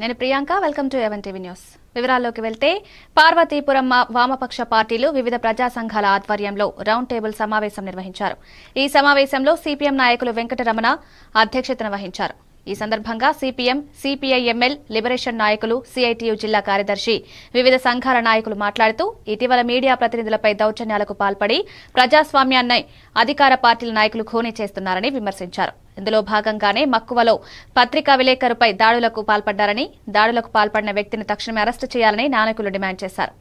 నేను Priyanka welcome to even TV news. వివరాల్లోకి వెళ్తే పార్వతీపురం వామపక్ష పార్టీలు వివిధ ప్రజా సంఘాల ఆధ్వర్యంలో రౌండ్ టేబుల్ సమావేశం నిర్వహించారు. ఈ సమావేశంలో సిపిఎం నాయకులు వెంకటరమణ అధ్యక్షతన వహించారు. ఈ సందర్భంగా సిపిఎం, సిపిఐ ఎంఎల్, లిబరేషన్ నాయకులు, సిఐటియు జిల్లా కార్యదర్శి, వివిధ సంఘాల నాయకులు మాట్లాడుతూ ఇటీవల మీడియా ప్రతినిధులపై దౌర్జన్యాలకు పాల్పడి ప్రజాస్వామ్యాన్ని అధికార పార్టీల నాయకులు ఖూనీ చేస్తున్నారని విమర్శించారు. ఇందులో భాగంగానే మక్కువలో పత్రికా విలేకరుపై దాడులకు పాల్పడ్డారని, దాడులకు పాల్పడిన వ్యక్తిని తక్షణమే అరెస్టు చేయాలని నాయకులు డిమాండ్ చేశారు.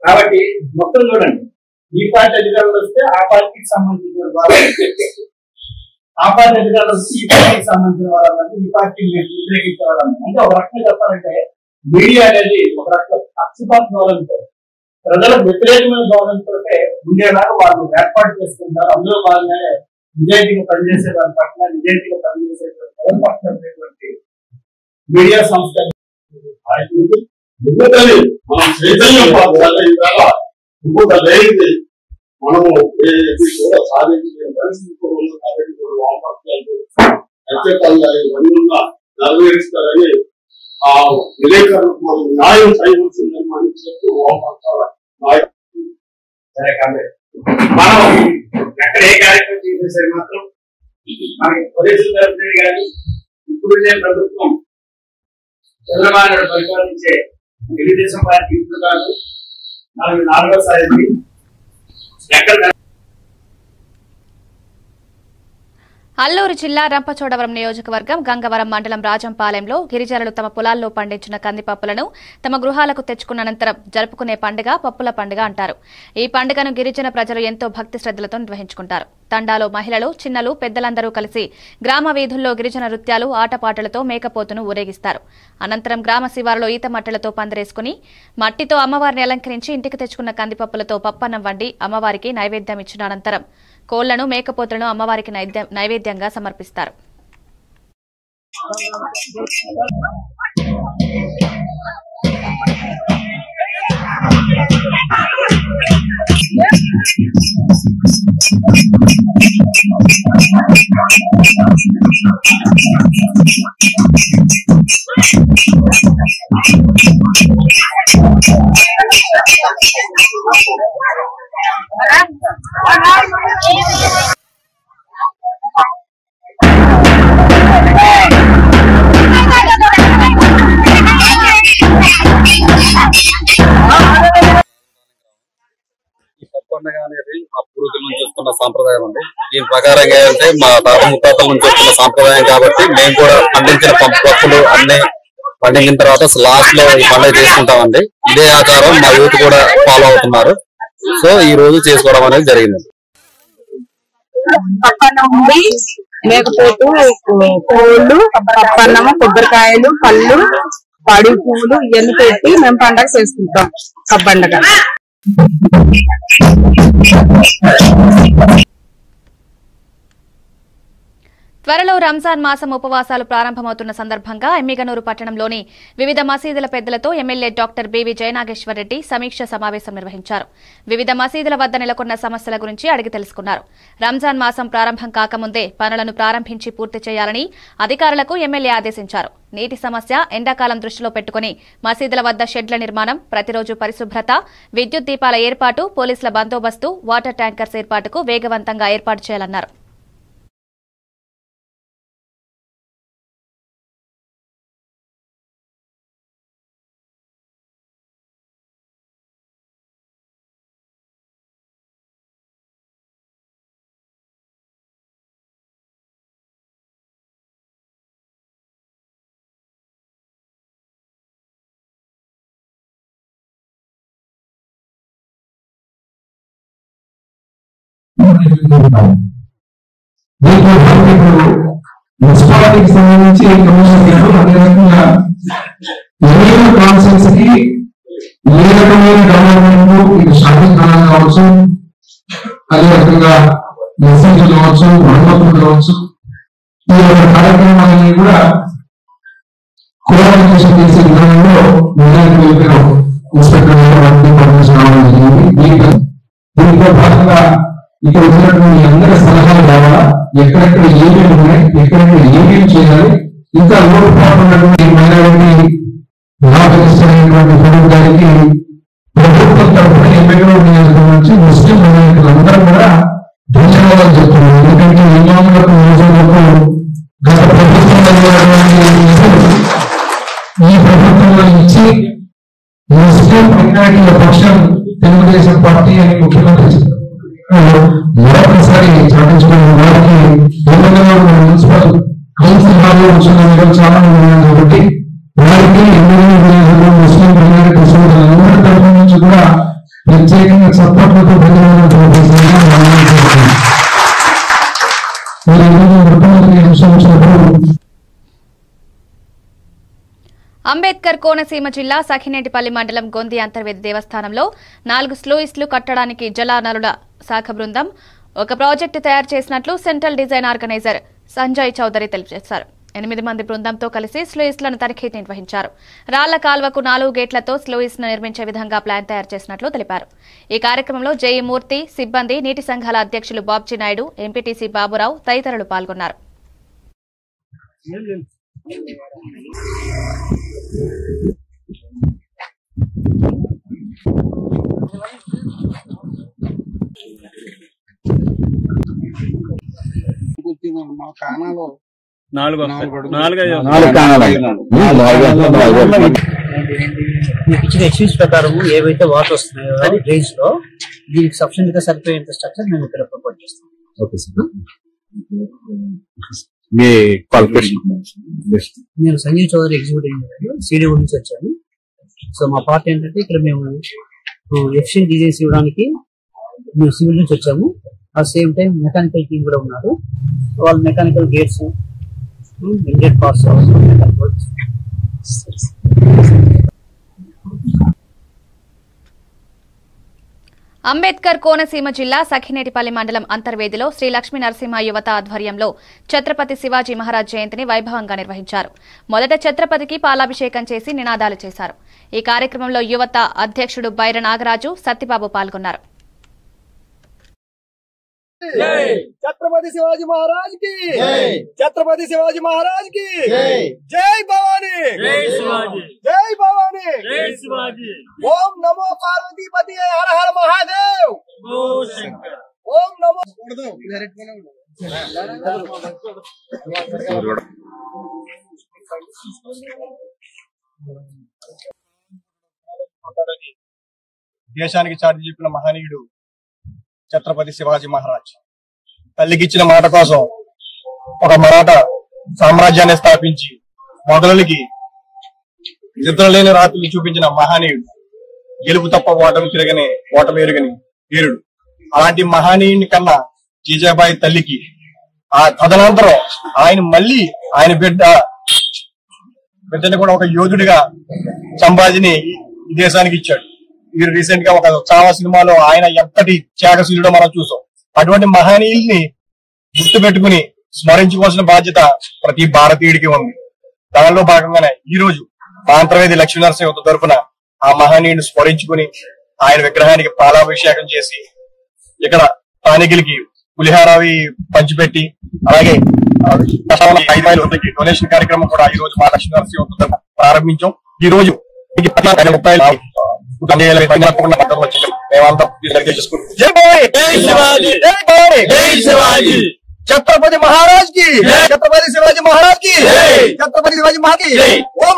కాబట్టి మొత్తం చూడండి, ఈ పార్టీ అధికారులు వస్తే ఆ పార్టీకి సంబంధించిన వాళ్ళు, ఆ పార్టీ అధికారులు వస్తే ఈ పార్టీకి సంబంధించిన వాళ్ళంటే ఈ పార్టీని వ్యతిరేకించే వాళ్ళంటే, అంటే ఒక రకంగా చెప్పాలంటే మీడియా అనేది ఒక రకంగా పక్షపాత ధోరణితో, ప్రజలకు వ్యతిరేకమైన ధోరణితో ఉండేలాగా వాళ్ళు ఏర్పాటు చేసుకుంటారు. అందులో భాగంగానే నిజాయితీగా పనిచేసే వారి పట్ల, నిజాయితీగా పనిచేసే ప్రజల పట్ల ఉండేటువంటి మీడియా సంస్థ మనం చైతన్యం ఇంకొక ధైర్యం మనము కూడా సాధించే పరిస్థితి ఖచ్చితంగా ఇవన్నీ ఉన్న నెరవేరుస్తారని ఆ విలేకరులకు మనం న్యాయం చేయవలసిందని మనం చెప్తూ సరే కానీ మనం ఎక్కడ ఏ కార్యక్రమం చేసేసరి మాత్రం మనకి పోలీసులు జరుగుతుంది. కానీ ఇప్పుడు ప్రభుత్వం చంద్రబాబు నాయుడు పరిపాలించే తెలుగుదేశం పార్టీ ఇప్పుడు కాదు, 4వ ఎక్కడ అల్లూరు జిల్లా రంపచోడవరం నియోజకవర్గం గంగవరం మండలం రాజంపాలెంలో గిరిజనులు తమ పొలాల్లో పండించిన కందిపప్పులను తమ గృహాలకు తెచ్చుకున్న అనంతరం జరుపుకునే పండుగ పప్పుల పండుగ అంటారు. ఈ పండుగను గిరిజన ప్రజలు ఎంతో భక్తి శ్రద్ధలతో నిర్వహించుకుంటారు. తండాలో మహిళలు, చిన్నలు, పెద్దలందరూ కలిసి గ్రామ వీధుల్లో గిరిజన నృత్యాలు, ఆటపాటలతో మేకపోతును ఊరేగిస్తారు. అనంతరం గ్రామ శివారులో ఈత మట్టలతో పందిరేసుకుని మట్టితో అమ్మవారిని అలంకరించి ఇంటికి తెచ్చుకున్న కందిపప్పులతో పప్పన్నం వండి అమ్మవారికి నైవేద్యం ఇచ్చిన అనంతరం కోళ్లను, మేకపోతులను అమ్మవారికి నైవేద్యంగా సమర్పిస్తారు. పండుగ అనేది మా పూర్వీకుల నుంచి వస్తున్న సాంప్రదాయం అండి. దీని ప్రకారంగా అంటే మా తాత ముత్తాతల నుంచి వస్తున్న సాంప్రదాయం కాబట్టి మేము కూడా పండించిన పప్పులు అన్ని పండించిన తర్వాత లాస్ట్ లో ఈ పండుగ చేసుకుంటామండి. ఇదే ఆచారం మా యూత్ కూడా ఫాలో అవుతున్నారు. సో ఈ రోజు చేసుకోవడం అనేది జరిగింది. మేకపోతు, కోళ్ళు, పప్పన్నము, కొబ్బరికాయలు, పళ్ళు, పడి పువ్వులు ఇవన్నీ పెట్టి మేము పండగ చేసుకుంటాం. పండగ త్వరలో రంజాన్ మాసం ఉపవాసాలు ప్రారంభమవుతున్న సందర్భంగా ఎమ్మిగనూరు పట్టణంలోని వివిధ మసీదుల పెద్దలతో MLA doctor BV Jayanageshwar Reddy సమీక్ష సమావేశం నిర్వహించారు. వివిధ మసీదుల వద్ద నెలకొన్న సమస్యల గురించి అడిగి తెలుసుకున్నారు. రంజాన్ మాసం ప్రారంభం కాకముందే పనులను ప్రారంభించి పూర్తి చేయాలని అధికారులకు ఎమ్మెల్యే ఆదేశించారు. నీటి సమస్య, ఎండాకాలం దృష్టిలో పెట్టుకుని మసీదుల వద్ద షెడ్ల నిర్మాణం, ప్రతిరోజు పరిశుభ్రత, విద్యుత్ దీపాల ఏర్పాటు, పోలీసుల బందోబస్తు, వాటర్ ట్యాంకర్స్ ఏర్పాటుకు వేగవంతంగా ఏర్పాటు చేయాలన్నారు. మున్సిపాలిటీకి సంబంధించి కమిషన్ గారు అదే రకంగా కాన్సెన్స్ కి ఏ రకమైన డెవలప్మెంట్ ఇది షాపింగ్ స్థానం కావచ్చు, అదే రకంగా మెసేజ్లు కావచ్చు, వడపత్రులు కావచ్చు, ఈ యొక్క కార్యక్రమాలన్నీ కూడా కోఆర్డినేషన్ చేసే విధానంలో ఇన్స్పెక్టర్ పర్మిషన్ రావడం జరిగింది. దీంట్లో భాగంగా ఇక్కడ ఉన్నటువంటి అందరి సలహాలు కావాలా, ఎక్కడెక్కడ ఏమేమి ఉన్నాయి, ఎక్కడెక్కడ ఏమేమి చేయాలి, ఇంకా లోటుపాటు ఉన్నటువంటి మైనారిటీ గారికి ప్రభుత్వం తరఫున ఎమ్మెల్యే నియోజకవర్గం నుంచి ముస్లిం మైనారిటీలందరూ కూడా ధన్యవాదాలు చెప్తున్నారు. ఎందుకంటే ఇమాములకు రోజులకు గత ప్రభుత్వంలో ఈ ప్రభుత్వంలో ఇచ్చి ముస్లిం మైనారిటీల పక్షం తెలుగుదేశం పార్టీ అని ముఖ్యమంత్రి మరొకసారి చాటించుకున్న వారికి మున్సిపల్ కౌన్సిల్ హాల్లో వచ్చిన చాలా మంది ఉన్నారు కాబట్టి వారికి ముస్లిం మైనారిటీ సోదరులందరి తరఫు నుంచి కూడా ప్రత్యేకంగా సపోర్ట్లతో ముఖ్యమంత్రి అంశం వచ్చినప్పుడు అంబేద్కర్ కోనసీమ జిల్లా సఖినేటిపల్లి మండలం గొంది అంతర్వేది దేవస్థానంలో 4 స్లూయిస్లు కట్టడానికి జలనరుల శాఖ బృందం ఒక ప్రాజెక్టు తయారు చేసినట్లు central design organiser Sanjay Chaudhary తెలియజేశారు. 8 మంది బృందంతో కలిసి స్లూయిస్లను తనిఖీ నిర్వహించారు. రాళ్ల కాల్వకు 4 గేట్లతో స్లూయిస్ను నిర్మించే విధంగా ప్లాన్ తయారు చేసినట్లు తెలిపారు. ఈ కార్యక్రమంలో జేఈ మూర్తి, సిబ్బంది, నీటి సంఘాల అధ్యక్షులు బాబ్జీ నాయుడు, ఎంపీటీసీ బాబురావు తదితరులు పాల్గొన్నారు. మీకు ఇచ్చిన ఎక్స్పీరియన్స్ ప్రకారం ఏవైతే వాటర్ వస్తున్నాయో డ్రైన్స్ లో దీనికి సఫిషియెంట్ గా సరిపోయేంత స్ట్రక్చర్ మేము ఇక్కడ ప్రపోజ్ చేస్తాం. నేను Sanjay Chaudhary executive engineer CDO నుంచి వచ్చాను. సో మా పార్ట్ ఏంటంటే ఇక్కడ మేము ఎఫిషియెంట్ డిజైన్స్ ఇవ్వడానికి మేము సివిల్ నుంచి వచ్చాము. ఆ సేమ్ టైం మెకానికల్ టీమ్ కూడా ఉన్నారు. వాళ్ళు mechanical gates, inject parts, Ambedkar Konaseema జిల్లా సఖినేటిపల్లి మండలం అంతర్వేదిలో శ్రీ లక్ష్మీ నరసింహ యువత ఆధ్వర్యంలో ఛత్రపతి శివాజీ మహారాజ్ జయంతిని వైభవంగా నిర్వహించారు. మొదట ఛత్రపతికి పాలాభిషేకం చేసి నినాదాలు చేశారు. ఈ కార్యక్రమంలో యువత అధ్యక్షుడు బైర నాగరాజు, సత్తిబాబు పాల్గొన్నారు. छत्रपति शिवाजी महाराज की छत्रपति शिवाजी महाराज की जय भवानी, जय शिवाजी, जय भवानी, जय शिवाजी। ओम नमो पार्वती पति हर हर महादेव, ओम नमो। దేశానికి చాటి చెప్పిన మహనీయుడు ఛత్రపతి శివాజీ మహారాజ్. తల్లికిచ్చిన మాట కోసం ఒక మరాఠా సామ్రాజ్యాన్ని స్థాపించి మొదలకి నిద్రలేని రాత్రులు చూపించిన మహనీయుడు. గెలుపు తప్ప ఓటమి ఎరుగని వీరుడు. అలాంటి మహనీయుని కన్నా జీజాబాయి తల్లికి ఆ తదనంతరం మళ్ళీ ఆయన బిడ్డని కూడా ఒక యోధుడిగా సంభాజిని ఈ దేశానికి ఇచ్చాడు. మీరు రీసెంట్ గా ఒక చావా సినిమాలో ఆయన ఎంతటి త్యాగశీలుడో మనం చూసాం. అటువంటి మహనీయుల్ని గుర్తు పెట్టుకుని స్మరించుకోవాల్సిన బాధ్యత ప్రతి భారతీయుడికి ఉంది. దానిలో భాగంగానే ఈ రోజు అంతర్వేది లక్ష్మీనరసింహ యువత తరఫున ఆ మహనీయుని స్మరించుకుని ఆయన విగ్రహానికి పాలాభిషేకం చేసి ఇక్కడ స్థానికులకి పులిహారవి పంచిపెట్టి అలాగే డొనేషన్ కార్యక్రమం కూడా ఈ రోజు మా లక్ష్మీనరసింహ యువత తరఫున ప్రారంభించాం. ఈ రోజు छत्रपति महाराज की, छत्रपति शिवाजी महाराज की, छत्रपति शिवाजी महाराज की। ओम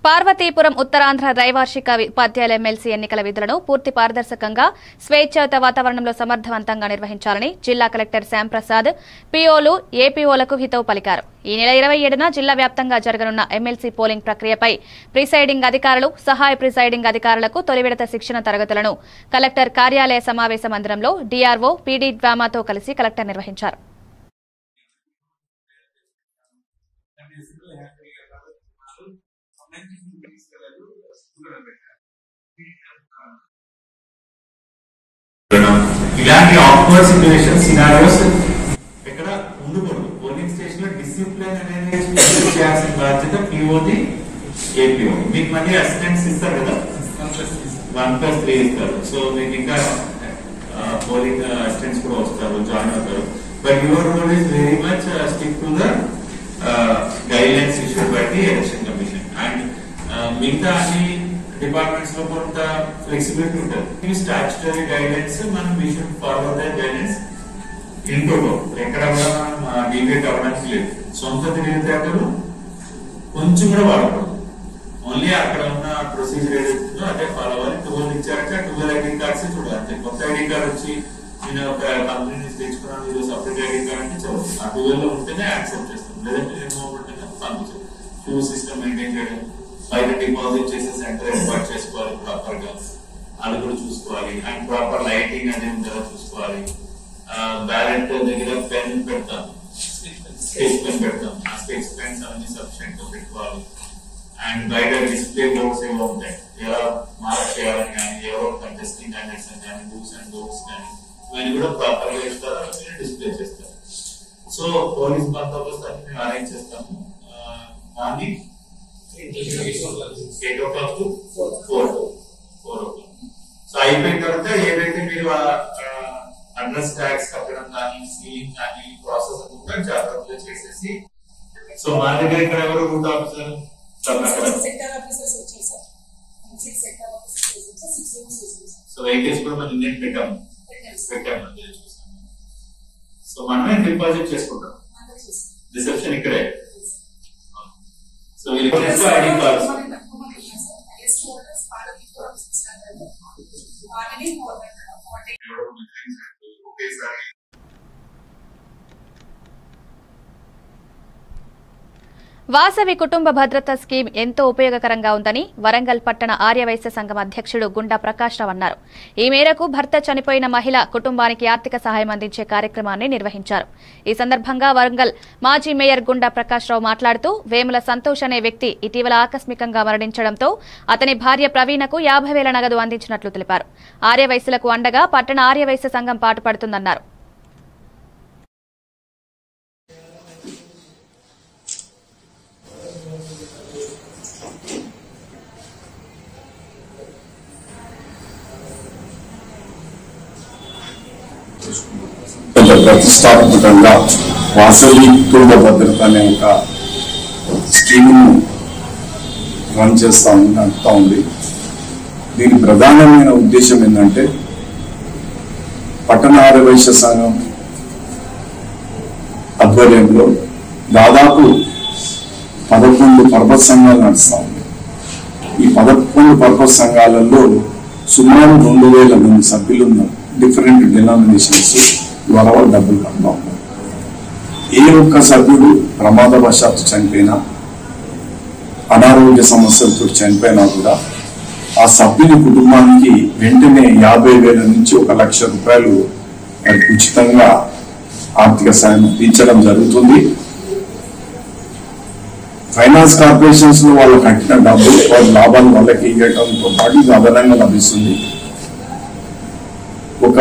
పార్వతీపురం ఉత్తరాంధ్ర ద్వైవార్షిక ఉపాధ్యాయుల ఎమ్మెల్సీ ఎన్నికల విధులను పూర్తి పారదర్శకంగా స్వేచ్ఛాయుత వాతావరణంలో సమర్థవంతంగా నిర్వహించాలని జిల్లా కలెక్టర్ శ్యాంప్రసాద్ పీఓలు, ఏపీఓలకు హితవు పలికారు. ఈ నెల 27న జిల్లా వ్యాప్తంగా జరగనున్న ఎమ్మెల్సీ పోలింగ్ ప్రక్రియపై ప్రిసైడింగ్ అధికారులు, సహాయ ప్రిసైడింగ్ అధికారులకు తొలి విడత శిక్షణ తరగతులను కలెక్టర్ కార్యాలయ సమావేశ మందిరంలో డీఆర్ఓ పీడీ డ్రామాతో కలిసి కలెక్టర్ నిర్వహించారు. ఇలాంటి ఆక్వర్డ్ సిచ్యువేషన్ సినారియోస్ ఎక్కడ ఉండకూడదు. పోలింగ్ స్టేషన్ లో డిసిప్లిన్ అనేది చేయాల్సిన బాధ్యత పిఓది ఏపీఓ. మీకు మళ్ళీ అసిస్టెంట్స్ ఇస్తారు కదా, 1+3 ఇస్తారు. సో మీకు ఇంకా పోలింగ్ అసిస్టెంట్స్ కూడా వస్తారు, జాయిన్ అవుతారు. But your role is very much stick to the guidelines issued by the election commission. And మిగతా అన్ని డిపార్ట్మెంట్స్ లో కొంత ఫ్లెక్సిబిలిటీ ఉంటుంది. స్టాట్యుటరీ గైడ్లైన్స్ మనం we should forward the guidelines into ఎక్కడ కూడా మనం డీవియేట్ అవ్వడానికి లేదు. సొంత తెలివితేటలు కొంచెం కూడా వాడకూడదు. ఓన్లీ అక్కడ ఉన్న ప్రొసీజర్ ఏదైతుందో అదే ఫాలో అవ్వాలి. 12 ఇచ్చారంటే 12 ఐడి కార్డ్స్ చూడాలి. అంతే. కొత్త ఐడి కార్డ్ వచ్చి నేను ఒక కంపెనీ నుంచి తెచ్చుకున్నాను, ఇది సపరేట్ ఐడి కార్డ్ అంటే చదువు ఆ 12 లో ఉంటేనే యాక్సెప్ట్ చేస్తాం, లేదంటే రిమూవ్ ఉంటేనే పంపించాలి. క్యూ సిస్టమ్ మెయింటైన్ చేయడం, బయట డిపాజిట్ చేసే సెంటర్ ఏర్పాటు చేసుకోవాలి ప్రాపర్ గా, అది కూడా చూసుకోవాలి. అండ్ ప్రాపర్ లైటింగ్ అనేది ఉంటుందో చూసుకోవాలి. బ్యాలెట్ దగ్గర పెన్ పెడతాం, స్కెచ్ పెన్ పెడతాం, ఆ స్కెచ్ పెన్స్ అన్ని సఫిషియెంట్ గా పెట్టుకోవాలి. అండ్ బయట డిస్ప్లే బోర్డ్స్ ఏవో ఉంటాయి, ఎలా మార్క్ చేయాలని కానీ, ఎవరో కంటెస్టింగ్ క్యాండిడేట్స్ అని కానీ, డూస్ అండ్ డోంట్స్ కానీ ఇవన్నీ కూడా ప్రాపర్ గా ఇస్తారు, డిస్ప్లే చేస్తారు. సో పోలీస్ బందోబస్తు అన్ని మేము అరేంజ్ చేస్తాము. Morning 8 o'clock to 4 o'clock. So అయిపోయిన తర్వాత ఏదైతే మీరు అడ్రస్ ట్యాక్స్ కట్టడం కానీ, సీలింగ్ కానీ ప్రాసెస్ అంతా జాగ్రత్తగా చేసేసి, సో మా దగ్గర ఇక్కడ ఎవరు రూట్ ఆఫీసర్ సో వెహికల్స్ కూడా మనం ఇండియన్ పెట్టాము. సో మనమే డిపాజిట్ చేసుకుంటాం. రిసెప్షన్ ఇక్కడే. సో వీళ్ళు ఐడి కార్డ్స్ వాసవి కుటుంబ భద్రత స్కీమ్ ఎంతో ఉపయోగకరంగా ఉందని వరంగల్ పట్టణ ఆర్యవైశ్య సంఘం అధ్యక్షుడు గుండా ప్రకాష్ రావు అన్నారు. ఈ మేరకు భర్త చనిపోయిన మహిళ కుటుంబానికి ఆర్థిక సహాయం అందించే కార్యక్రమాన్ని నిర్వహించారు. ఈ సందర్భంగా వరంగల్ మాజీ మేయర్ గుండా ప్రకాష్ రావు మాట్లాడుతూ, వేముల సంతోష్ అనే వ్యక్తి ఇటీవల ఆకస్మికంగా మరణించడంతో అతని భార్య ప్రవీణకు 50,000 నగదు అందించినట్లు తెలిపారు. ఆర్యవైశ్యులకు అండగా పట్టణ ఆర్యవైశ్య సంఘం పాటుపడుతుందన్నారు. ప్రతిష్టాత్మకంగా వాసవి కుటుంబ భద్రత అనే ఒక స్కీమ్ను రన్ నడుపుతా ఉంది. దీని ప్రధానమైన ఉద్దేశం ఏంటంటే, పట్టణ ఆర్యవైశ్య సంఘం ఆధ్వర్యంలో దాదాపు 11 పర్వత సంఘాలు నడుస్తా ఉంది. ఈ 11 పర్వత సంఘాలలో సుమారు 2,000 మంది సభ్యులు ఉన్నారు. డిఫరెంట్ డినామినేషన్స్ ద్వారా డబ్బులు కడతా ఉన్నారు. ఏ ఒక్క సభ్యుడు ప్రమాదవశాత్తు చనిపోయినా, అనారోగ్య సమస్యలతో చనిపోయినా కూడా ఆ సభ్యుని కుటుంబానికి వెంటనే 50,000 నుంచి 1,00,000 రూపాయలు వారికి ఉచితంగా ఆర్థిక సాయం అందించడం జరుగుతుంది. ఫైనాన్స్ కార్పొరేషన్స్ లో వాళ్ళు కట్టిన డబ్బులు వాళ్ళ లాభాలు వాళ్ళకి ఇవ్వడంతో పాటు ఇది అదనంగా లభిస్తుంది. ఒక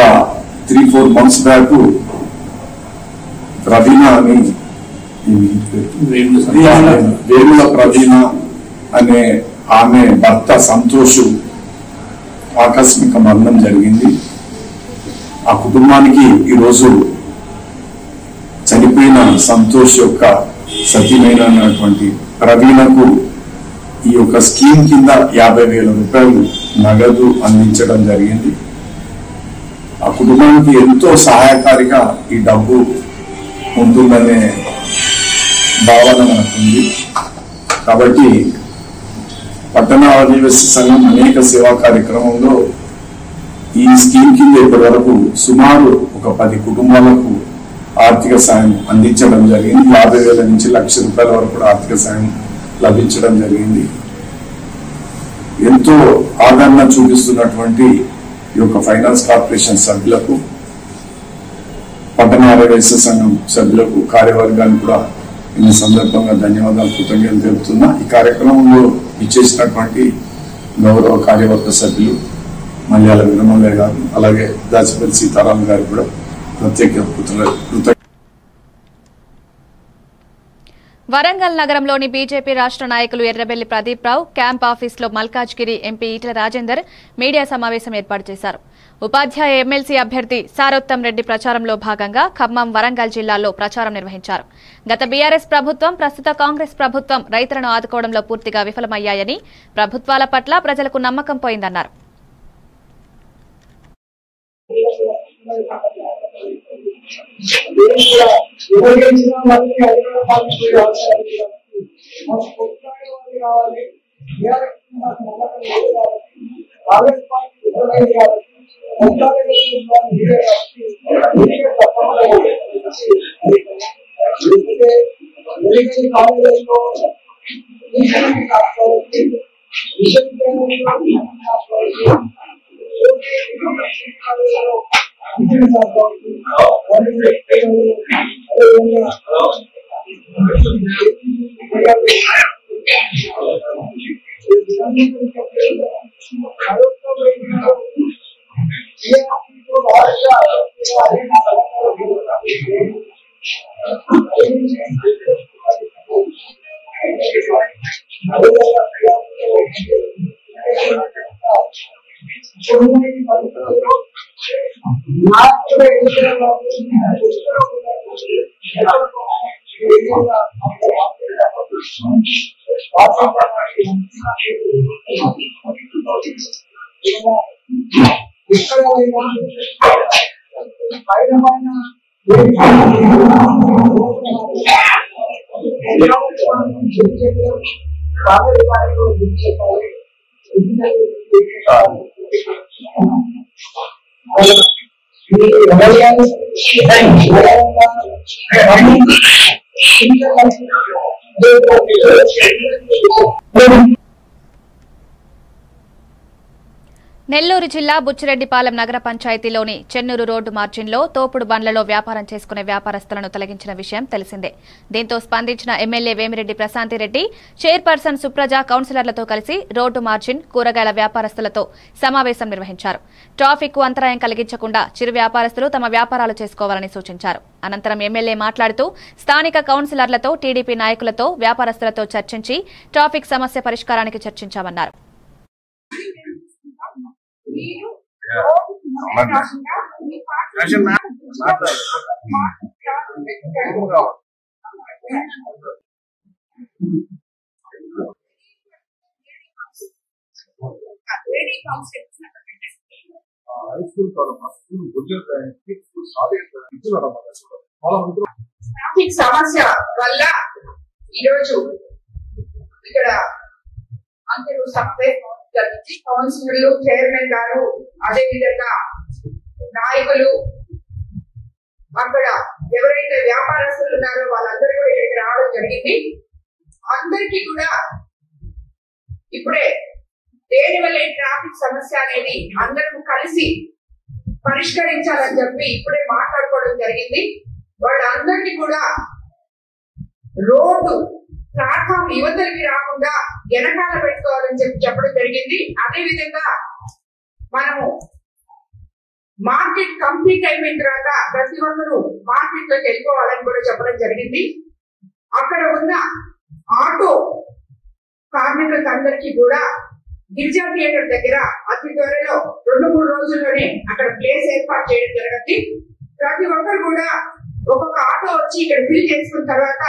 3-4 months బ్యాక్ ప్రవీణ అని వేముల ప్రవీణ అనే ఆమె భర్త సంతోష్ ఆకస్మిక మరణం జరిగింది. ఆ కుటుంబానికి ఈరోజు చనిపోయిన సంతోష్ యొక్క సతీమైనటువంటి ప్రవీణకు ఈ యొక్క స్కీమ్ కింద 50,000 రూపాయలు నగదు అందించడం జరిగింది. ఆ కుటుంబానికి ఎంతో సహాయకారిగా ఈ డబ్బు ఉంటుందనే భావన మనకుంది. కాబట్టి పట్టణ ఆదివాసీ సంఘం అనేక సేవా కార్యక్రమంలో ఈ స్కీమ్ కింద ఇప్పటి వరకు సుమారు ఒక 10 కుటుంబాలకు ఆర్థిక సాయం అందించడం జరిగింది. 50,000 నుంచి 1,00,000 రూపాయల వరకు కూడా ఆర్థిక సాయం లభించడం జరిగింది. ఎంతో ఆదరణ చూపిస్తున్నటువంటి ఈ యొక్క ఫైనాన్స్ కార్పొరేషన్ సభ్యులకు, పట్టణ ఆర్యవైశ్య సంఘం సభ్యులకు, కార్యవర్గానికి కూడా ఈ సందర్భంగా ధన్యవాదాలు, కృతజ్ఞతలు తెలుపుతున్నా. ఈ కార్యక్రమంలో ఇచ్చేసినటువంటి గౌరవ కార్యవర్గ సభ్యులు మల్యాల వీరమల్లయ్య గారు అలాగే దాచిపల్లి సీతారాం గారు కూడా ప్రత్యేక వరంగల్ నగరంలోని బీజేపీ రాష్ట్ర నాయకులు ఎర్రబెల్లి ప్రదీప్ రావు క్యాంప్ ఆఫీసులో మల్కాజ్గిరి ఎంపీ ఈటెల రాజేందర్ మీడియా సమావేశం ఏర్పాటు చేశారు. ఉపాధ్యాయ ఎమ్మెల్సీ అభ్యర్థి సారోత్తం రెడ్డి ప్రచారంలో భాగంగా ఖమ్మం, వరంగల్ జిల్లాల్లో ప్రచారం నిర్వహించారు. గత బీఆర్ఎస్ ప్రభుత్వం, ప్రస్తుత కాంగ్రెస్ ప్రభుత్వం రైతులను ఆదుకోవడంలో పూర్తిగా విఫలమయ్యాయని, ప్రభుత్వాల పట్ల ప్రజలకు నమ్మకం పోయిందన్నారు. నెల్లూరు జిల్లా బుచ్చిరెడ్డిపాలెం నగర పంచాయతీలోని చెన్నూరు రోడ్డు మార్జిన్లో తోపుడు బండ్లలో వ్యాపారం చేసుకునే వ్యాపారస్తులను తొలగించిన విషయం తెలిసిందే. దీంతో స్పందించిన ఎమ్మెల్యే వేమిరెడ్డి ప్రశాంతిరెడ్డి, చైర్పర్సన్ సుప్రజ కౌన్సిలర్లతో కలిసి రోడ్డు మార్జిన్, కూరగాయల వ్యాపారస్తులతో సమావేశం నిర్వహించారు. ట్రాఫిక్ కు అంతరాయం కలిగించకుండా చిరు వ్యాపారస్తులు తమ వ్యాపారాలు చేసుకోవాలని సూచించారు. అనంతరం ఎమ్మెల్యే మాట్లాడుతూ స్థానిక కౌన్సిలర్లతో, టీడీపీ నాయకులతో, వ్యాపారస్తులతో చర్చించి ట్రాఫిక్ సమస్య పరిష్కారానికి చర్చించామన్నారు. ట్రాఫిక్ సమస్య వల్ల ఈరోజు ఇక్కడ అందరూ సమావేశం జరిగింది. కౌన్సిలర్లు, చైర్మన్ గారు, అదే విధంగా నాయకులు, అక్కడ ఎవరైతే వ్యాపారస్తులు ఉన్నారో వాళ్ళందరూ కూడా ఇక్కడికి రావడం జరిగింది. అందరికీ కూడా ఇప్పుడే దేని వల్ల ట్రాఫిక్ సమస్య అనేది అందరూ కలిసి పరిష్కరించాలని చెప్పి ఇప్పుడే మాట్లాడుకోవడం జరిగింది. వాళ్ళందరికీ కూడా రోడ్డు ప్లాట్ఫామ్ యువతలకి రాకుండా వెనకాల పెట్టుకోవాలని చెప్పి చెప్పడం జరిగింది. అదే విధంగా మనము మార్కెట్ కంప్లీట్ అయిపోయిన తర్వాత ప్రతి ఒక్కరూ మార్కెట్ లోకి వెళ్ళిపోవాలని కూడా చెప్పడం జరిగింది. అక్కడ ఉన్న ఆటో కార్మికులకు అందరికీ కూడా గిరిజా థియేటర్ దగ్గర అతి త్వరలో 2-3 రోజుల్లోనే అక్కడ ప్లేస్ ఏర్పాటు చేయడం జరుగుతుంది. ప్రతి ఒక్కరు కూడా ఒక్కొక్క ఆటో వచ్చి ఇక్కడ ఫిల్ చేసుకున్న తర్వాత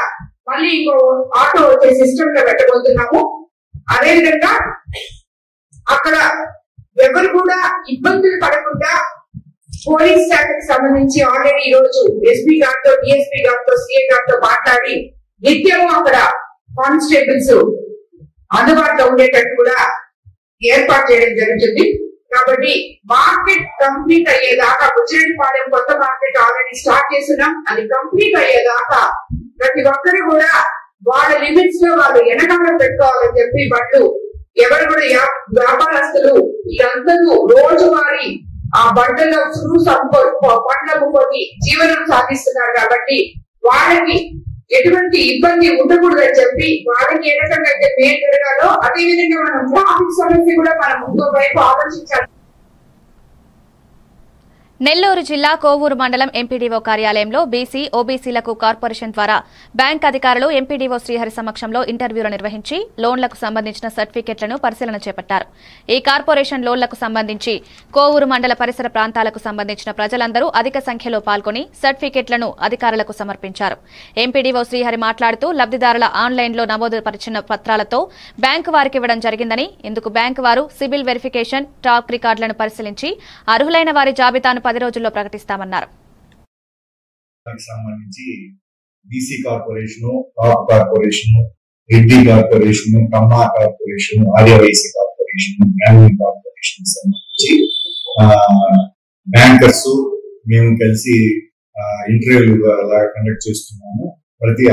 మళ్ళీ ఇంకో ఆటో వచ్చే సిస్టమ్ లో పెట్టబోతున్నాము. అదేవిధంగా అక్కడ ఎవరు కూడా ఇబ్బందులు పడకుండా పోలీస్ శాఖకి సంబంధించి ఆల్రెడీ ఈ రోజు ఎస్పీ గారితో, డిఎస్పీ గారితో, సిఐ గారితో మాట్లాడి నిత్యము అక్కడ కానిస్టేబుల్స్ అందుబాటులో ఉండేటట్టు కూడా ఏర్పాటు చేయడం జరుగుతుంది. కాబట్టి మార్కెట్ కంప్లీట్ అయ్యేదాకా బుచ్చిరెడ్డిపాలెం కొత్త మార్కెట్ ఆల్రెడీ స్టార్ట్ చేస్తున్నాం. అది కంప్లీట్ అయ్యేదాకా ప్రతి ఒక్కరు కూడా వాళ్ళ లిమిట్స్ లో వాళ్ళు వెనకాల పెట్టుకోవాలని చెప్పి వాళ్ళు ఎవరు కూడా వ్యాపారస్తులు వీళ్ళందరూ రోజువారీ ఆ బండ్లలో ఫ్రూట్స్ పండ్లు అమ్ముకొని జీవనం సాగిస్తున్నారు. కాబట్టి వాళ్ళకి ఎటువంటి ఇబ్బంది ఉండకూడదని చెప్పి వాళ్ళకి ఏ రకంగా అయితే మేలు జరగాలో అదే విధంగా మనం ట్రాఫిక్ సమస్య కూడా మనం ఇంకో వైపు ఆలోచించాలి. నెల్లూరు జిల్లా కోవూరు మండలం ఎంపీడీఓ కార్యాలయంలో బీసీ ఓబీసీలకు కార్పొరేషన్ ద్వారా బ్యాంక్ అధికారులు ఎంపీడీఓ శ్రీహరి సమక్షంలో ఇంటర్వ్యూలు నిర్వహించి లోన్లకు సంబంధించిన సర్టిఫికెట్లను పరిశీలన చేపట్టారు. ఈ కార్పొరేషన్ లోన్లకు సంబంధించి కోవూరు మండల పరిసర ప్రాంతాలకు సంబంధించిన ప్రజలందరూ అధిక సంఖ్యలో పాల్గొని సర్టిఫికెట్లను అధికారులకు సమర్పించారు. ఎంపీడీఓ శ్రీహరి మాట్లాడుతూ లబ్దిదారుల ఆన్లైన్లో నమోదు పరిచిన పత్రాలతో బ్యాంకు వారికి ఇవ్వడం జరిగిందని, ఇందుకు బ్యాంకు వారు సిబిల్ వెరిఫికేషన్, ట్రాక్ రికార్డులను పరిశీలించి అర్హులైన వారి జాబితాను 10 రోజుల్లో ప్రకటిస్తామన్నారు. సంబంధించి బీసీ కార్పొరేషన్, టాప్ corporation, Reddy corporation, Kamma corporation, Aryavysya corporation, గ్రామీణ కార్పొరేషన్ సంబంధించి బ్యాంకర్స్ మేము కలిసి ఇంటర్వ్యూలు కండక్ట్ చేస్తున్నాము. ప్రతి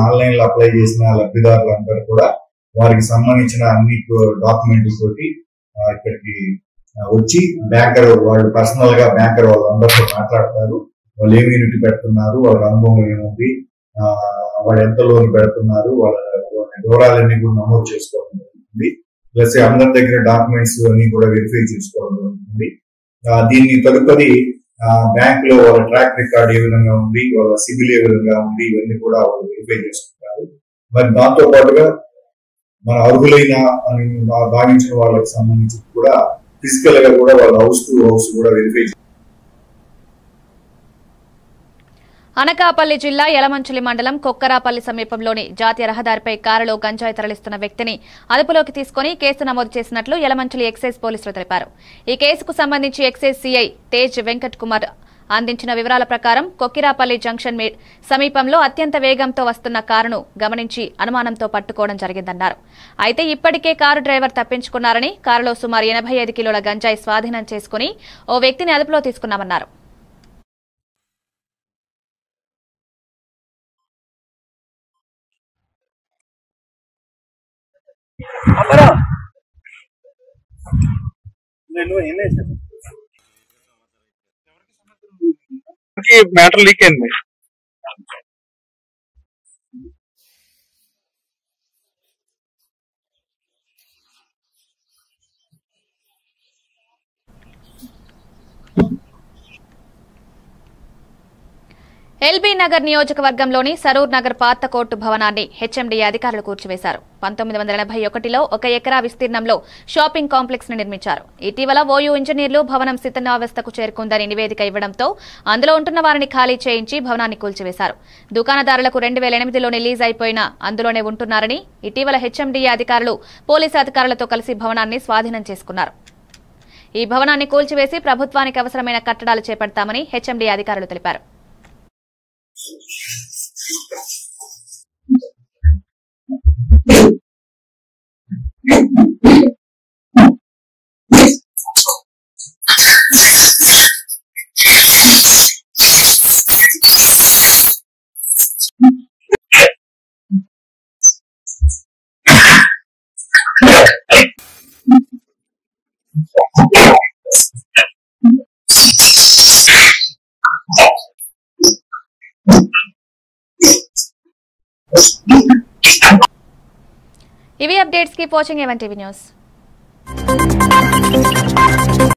ఆన్లైన్ లో అప్లై చేసిన లబ్ధిదారులందరూ కూడా వారికి సంబంధించిన అన్ని డాక్యుమెంట్స్ తోటి ఇక్కడికి వచ్చి బ్యాంకర్ వాళ్ళు పర్సనల్ గా బ్యాంకర్ వాళ్ళందరితో మాట్లాడతారు. వాళ్ళు ఏమి యూనిట్ పెడుతున్నారు, వాళ్ళ అనుభవం ఏముంది, వాళ్ళు ఎంత లోన్ పెడుతున్నారు, వాళ్ళ వివరాలన్నీ కూడా నమోదు చేసుకోవడం జరుగుతుంది. ప్లస్ అందరి దగ్గర డాక్యుమెంట్స్ అన్ని కూడా వెరిఫై చేసుకోవడం జరుగుతుంది. దీన్ని తదుపరి బ్యాంక్ లో వాళ్ళ ట్రాక్ రికార్డ్ ఏ విధంగా ఉంది, వాళ్ళ సిబిల్ ఏ విధంగా ఉంది, ఇవన్నీ కూడా వాళ్ళు వెరిఫై చేసుకుంటారు. మరి దాంతో పాటుగా మన అర్హులైన అని భావించిన వాళ్ళకి సంబంధించి కూడా ఫిజికల్ గా కూడా వాళ్ళ హౌస్ టు హౌస్ కూడా వెరిఫై. అనకాపల్లి జిల్లా యలమంచిలి మండలం కొక్కరాపల్లి సమీపంలోని జాతీయ రహదారిపై కారులో గంజాయి తరలిస్తున్న వ్యక్తిని అదుపులోకి తీసుకుని కేసు నమోదు చేసినట్లు యలమంచిలి ఎక్సైజ్ పోలీసులు తెలిపారు. ఈ కేసుకు సంబంధించి ఎక్సైజ్ సీఐ తేజ్ వెంకట్ కుమార్ అందించిన వివరాల ప్రకారం కొక్కిరాపల్లి జంక్షన్ సమీపంలో అత్యంత వేగంతో వస్తున్న కారును గమనించి అనుమానంతో పట్టుకోవడం జరిగిందన్నారు. అయితే ఇప్పటికే కారు డ్రైవర్ తప్పించుకున్నారని, కారులో సుమారు 85 కిలోల గంజాయి స్వాధీనం చేసుకుని ఓ వ్యక్తిని అదుపులో తీసుకున్నామన్నారు. మ్యాటర్ లీక్ అయింది. ఎల్బీ నగర్ నియోజకవర్గంలోని సరూర్ నగర్ పాత కోర్టు భవనాన్ని హెచ్ఎండీఏ అధికారులు కూల్చివేశారు. 1981లో 1 ఎకరా విస్తీర్ణంలో షాపింగ్ కాంప్లెక్స్ ను నిర్మించారు. ఇటీవల ఓయూ ఇంజనీర్లు భవనం శిథిలావస్థకు చేరుకుందని నివేదిక ఇవ్వడంతో అందులో ఉంటున్న వారిని ఖాళీ చేయించి భవనాన్ని కూల్చివేశారు. దుకాణదారులకు 2008లోనే లీజ్ అయిపోయినా అందులోనే ఉంటున్నారని, ఇటీవల హెచ్ఎండీఏ అధికారులు పోలీసు అధికారులతో కలిసి భవనాన్ని స్వాధీనం చేసుకున్నారు. ఈ భవనాన్ని కూల్చివేసి ప్రభుత్వానికి అవసరమైన కట్టడాలు చేపడతామని హెచ్ఎండీఏ అధికారులు తెలిపారు. ఇవి updates. Keep watching A1 TV news.